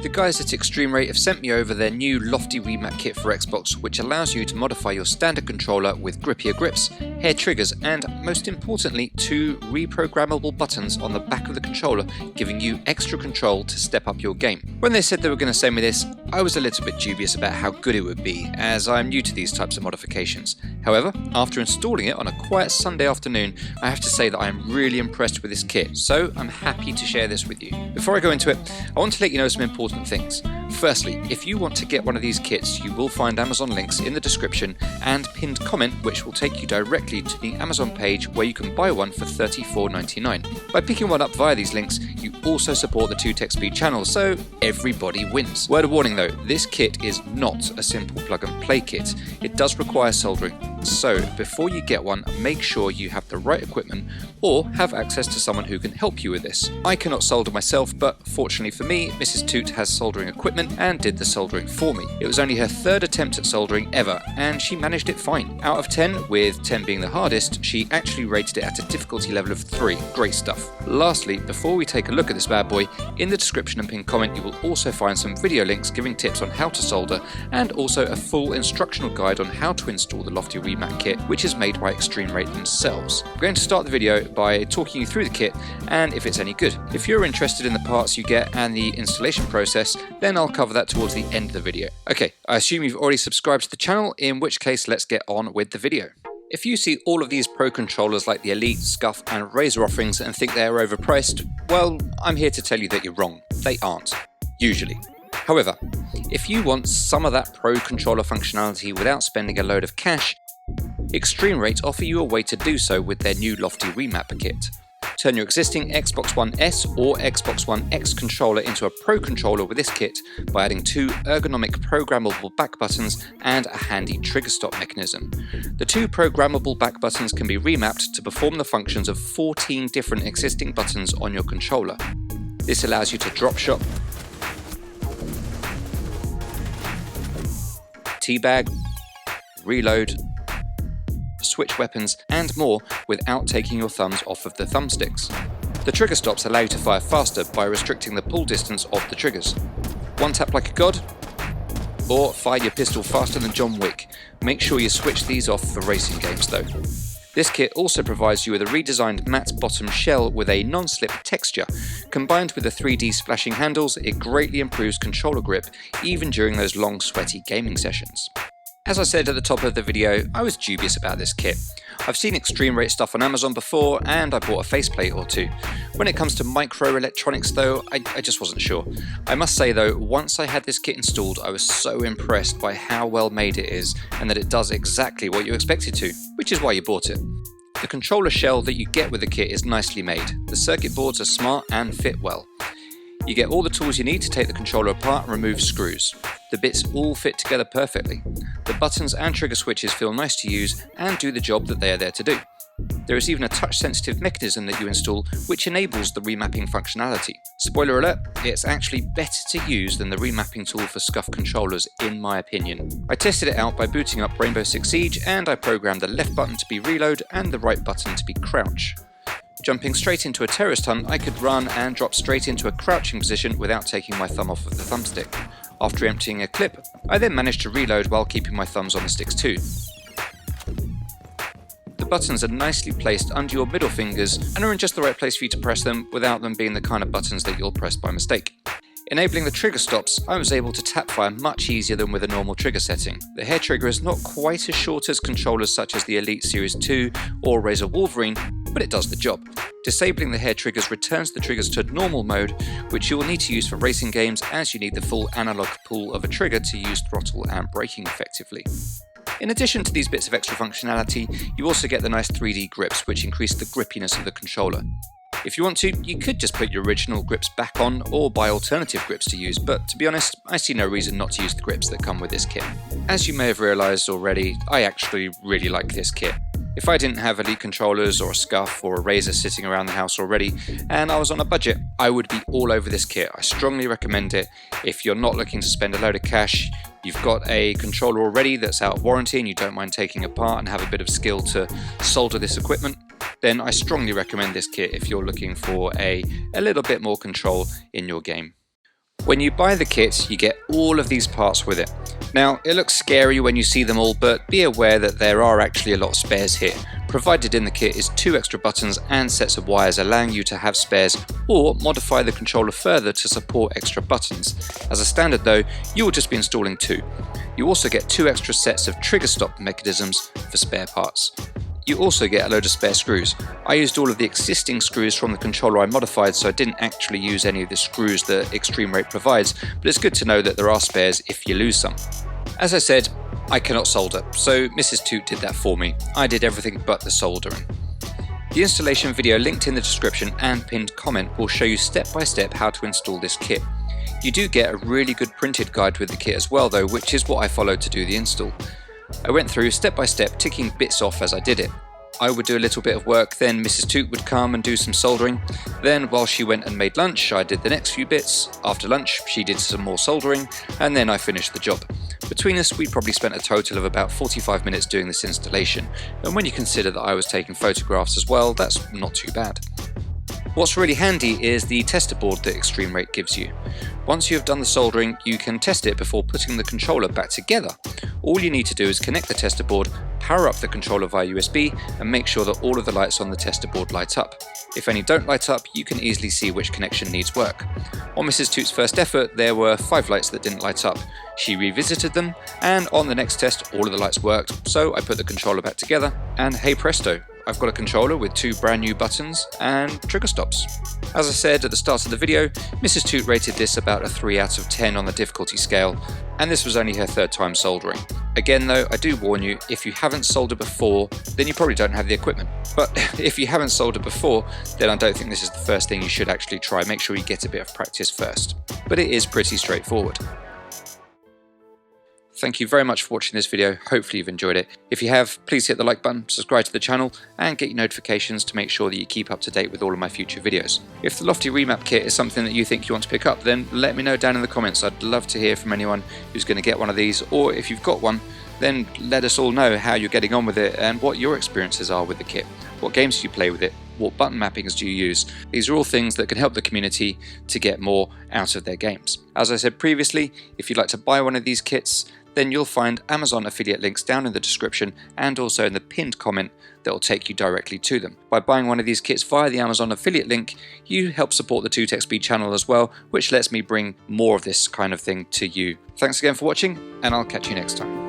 The guys at eXtremeRate have sent me over their new Lofty Remap Kit for Xbox, which allows you to modify your standard controller with grippier grips, hair triggers, and most importantly, 2 reprogrammable buttons on the back of the controller, giving you extra control to step up your game. When they said they were going to send me this, I was a little bit dubious about how good it would be, as I'm new to these types of modifications. However, after installing it on a quiet Sunday afternoon, I have to say that I am really impressed with this kit, so I'm happy to share this with you. Before I go into it, I want to let you know some important things. Firstly, if you want to get one of these kits, you will find Amazon links in the description and pinned comment, which will take you directly to the Amazon page where you can buy one for $34.99. By picking one up via these links, you also support the TootXB channel, so everybody wins. Word of warning though, this kit is not a simple plug and play kit. It does require soldering, so before you get one, make sure you have the right equipment or have access to someone who can help you with this. I cannot solder myself, but fortunately for me, Mrs. Toot has soldering equipment and did the soldering for me. It was only her 3rd attempt at soldering ever, and she managed it fine. Out of 10, with 10 being the hardest, she actually rated it at a difficulty level of 3. Great stuff. Lastly, before we take a look at this bad boy, in the description and pinned comment you will also find some video links giving tips on how to solder, and also a full instructional guide on how to install the Lofty Remap Kit, which is made by eXtremeRate themselves. I'm going to start the video by talking you through the kit and if it's any good. If you're interested in the parts you get and the installation process, then I'll cover that towards the end of the video. Okay, I assume you've already subscribed to the channel, in which case let's get on with the video. If you see all of these pro controllers like the Elite, Scuf and Razer offerings and think they're overpriced, well, I'm here to tell you that you're wrong. They aren't. Usually. However, if you want some of that pro controller functionality without spending a load of cash, eXtremeRate offer you a way to do so with their new Lofty Remap Kit. Turn your existing Xbox One S or Xbox One X controller into a Pro controller with this kit by adding 2 ergonomic programmable back buttons and a handy trigger stop mechanism. The 2 programmable back buttons can be remapped to perform the functions of 14 different existing buttons on your controller. This allows you to drop shot, teabag, reload, switch weapons and more without taking your thumbs off of the thumbsticks. The trigger stops allow you to fire faster by restricting the pull distance of the triggers. One tap like a god, or fire your pistol faster than John Wick. Make sure you switch these off for racing games though. This kit also provides you with a redesigned matte bottom shell with a non-slip texture. Combined with the 3D splashing handles, it greatly improves controller grip even during those long sweaty gaming sessions. As I said at the top of the video, I was dubious about this kit. I've seen eXtremeRate stuff on Amazon before and I bought a faceplate or 2. When it comes to microelectronics though, I just wasn't sure. I must say though, once I had this kit installed, I was so impressed by how well made it is and that it does exactly what you expect it to, which is why you bought it. The controller shell that you get with the kit is nicely made. The circuit boards are smart and fit well. You get all the tools you need to take the controller apart and remove screws. The bits all fit together perfectly. The buttons and trigger switches feel nice to use and do the job that they are there to do. There is even a touch-sensitive mechanism that you install which enables the remapping functionality. Spoiler alert, it's actually better to use than the remapping tool for Scuf controllers in my opinion. I tested it out by booting up Rainbow Six Siege and I programmed the left button to be reload and the right button to be crouch. Jumping straight into a terrorist hunt, I could run and drop straight into a crouching position without taking my thumb off of the thumbstick. After emptying a clip, I then managed to reload while keeping my thumbs on the sticks too. The buttons are nicely placed under your middle fingers and are in just the right place for you to press them without them being the kind of buttons that you'll press by mistake. Enabling the trigger stops, I was able to tap fire much easier than with a normal trigger setting. The hair trigger is not quite as short as controllers such as the Elite Series 2 or Razer Wolverine, but it does the job. Disabling the hair triggers returns the triggers to normal mode, which you will need to use for racing games as you need the full analog pull of a trigger to use throttle and braking effectively. In addition to these bits of extra functionality, you also get the nice 3D grips which increase the grippiness of the controller. If you want to, you could just put your original grips back on or buy alternative grips to use, but to be honest, I see no reason not to use the grips that come with this kit. As you may have realised already, I actually really like this kit. If I didn't have Elite controllers or a Scuf or a Razer sitting around the house already, and I was on a budget, I would be all over this kit. I strongly recommend it. If you're not looking to spend a load of cash, you've got a controller already that's out of warranty and you don't mind taking apart and have a bit of skill to solder this equipment, then I strongly recommend this kit if you're looking for a little bit more control in your game. When you buy the kit, you get all of these parts with it. Now, it looks scary when you see them all, but be aware that there are actually a lot of spares here. Provided in the kit is 2 extra buttons and sets of wires, allowing you to have spares or modify the controller further to support extra buttons. As a standard though, you will just be installing 2. You also get 2 extra sets of trigger stop mechanisms for spare parts. You also get a load of spare screws. I used all of the existing screws from the controller I modified, so I didn't actually use any of the screws that eXtremeRate provides, but it's good to know that there are spares if you lose some. As I said, I cannot solder, so Mrs. Toot did that for me. I did everything but the soldering. The installation video linked in the description and pinned comment will show you step by step how to install this kit. You do get a really good printed guide with the kit as well though, which is what I followed to do the install. I went through step by step, ticking bits off as I did it. I would do a little bit of work, then Mrs. Toot would come and do some soldering. Then while she went and made lunch, I did the next few bits. After lunch, she did some more soldering, and then I finished the job. Between us, we probably spent a total of about 45 minutes doing this installation, and when you consider that I was taking photographs as well, that's not too bad. What's really handy is the tester board that eXtremeRate gives you. Once you have done the soldering, you can test it before putting the controller back together. All you need to do is connect the tester board, power up the controller via USB, and make sure that all of the lights on the tester board light up. If any don't light up, you can easily see which connection needs work. On Mrs. Toot's first effort, there were 5 lights that didn't light up. She revisited them, and on the next test, all of the lights worked, so I put the controller back together, and hey presto, I've got a controller with 2 brand new buttons and trigger stops. As I said at the start of the video, Mrs. Toot rated this about a 3 out of 10 on the difficulty scale, and this was only her 3rd time soldering. Again though, I do warn you, if you haven't soldered before, then you probably don't have the equipment. But if you haven't soldered before, then I don't think this is the first thing you should actually try. Make sure you get a bit of practice first. But it is pretty straightforward. Thank you very much for watching this video, hopefully you've enjoyed it. If you have, please hit the like button, subscribe to the channel, and get your notifications to make sure that you keep up to date with all of my future videos. If the Lofty Remap Kit is something that you think you want to pick up, then let me know down in the comments. I'd love to hear from anyone who's going to get one of these, or if you've got one, then let us all know how you're getting on with it and what your experiences are with the kit. What games do you play with it? What button mappings do you use? These are all things that can help the community to get more out of their games. As I said previously, if you'd like to buy one of these kits, then you'll find Amazon affiliate links down in the description and also in the pinned comment that will take you directly to them. By buying one of these kits via the Amazon affiliate link, you help support the TootXB channel as well, which lets me bring more of this kind of thing to you. Thanks again for watching, and I'll catch you next time.